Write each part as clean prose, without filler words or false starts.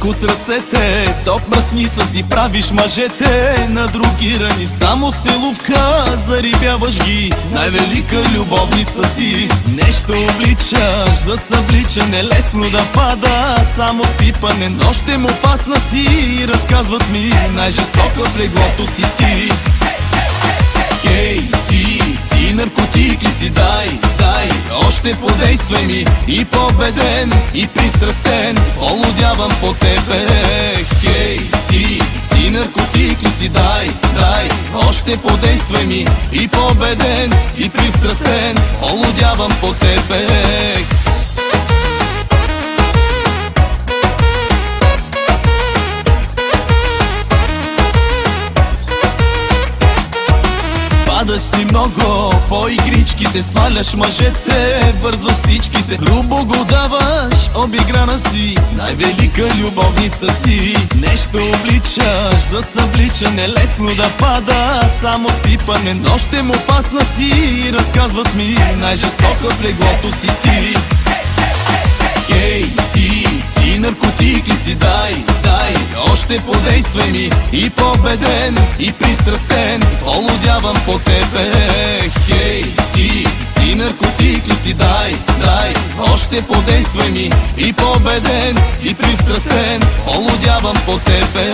Леко с ръцете, топ мръсница си правиш мъжете. Надрогирани само селовка, зарибяваш ги, най-велика любовница си. Нещо обличаш, за събличане лесно да пада. Само с пипане нощем опасна си. Разказват ми, най-жестока в леглото си ти. Хей, ти наркотик ли си? Дай, още подействай ми. И победен, и пристрастен, полудявам по тебе. Хей, ти наркотик ли си? Дай, още подействай ми. И победен, и пристрастен, полудявам по тебе. Падаш си много по игричките, сваляш мъжете, вързваш всичките, грубо го даваш, обиграна си, най-велика любовница си. Нещо обличаш, за събличане лесно да пада. Само с пипане нощем опасна си. Разказват ми, най-жестока в леглото си ти. Хей, ти наркотик ли си? Дай, още подействай ми. И победен, и пристрастен, полудявам по тебе. Хей, ти наркотик ли си? Дай, още подействай ми. И победен, и пристрастен, полудявам по тебе.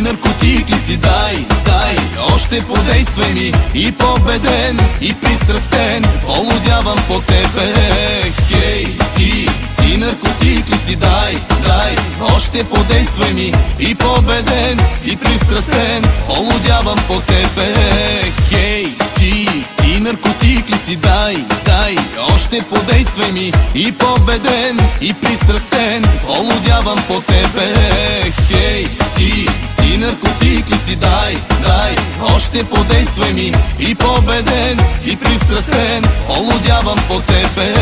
Наркотик ли си? Дай, още подействай ми. И победен, и пристрастен, полудявам по тебе. Хей, ти наркотик ли си? Дай, още подействай ми. И победен, и пристрастен, полудявам по тебе. Хей, ти наркотик ли си? Дай, още подействай ми. И победен, и пристрастен, полудявам по тебе. Хей, ти наркотик ли си? Дай, още подействай ми. И победен, и пристрастен, полудявам по тебе.